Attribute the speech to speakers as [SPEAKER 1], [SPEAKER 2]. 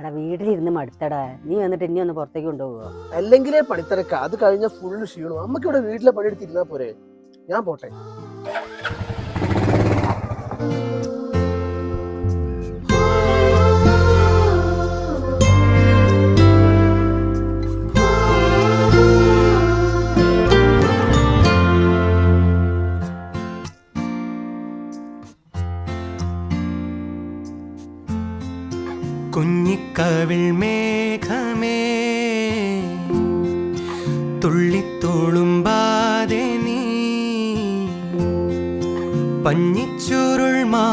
[SPEAKER 1] എടാ വീട്ടിലിരുന്ന് മടുത്തടാ, നീ വന്നിട്ട് ഇനി ഒന്ന് പുറത്തേക്ക് കൊണ്ടുപോകുമോ?
[SPEAKER 2] അല്ലെങ്കിലേ പണിത്തിരക്ക, അത് കഴിഞ്ഞ ഫുള്ള് ക്ഷീണം. അമ്മക്ക് ഇവിടെ വീട്ടിലെ പണിയെടുത്തിരുന്നാ പോരെ. ഞാൻ പോട്ടെ.
[SPEAKER 3] കുഞ്ഞിക്കവിൾ മേഘമേ തുള്ളിത്തോളുമ്പാതെ നീ പഞ്ഞിച്ചുരുൾ മാ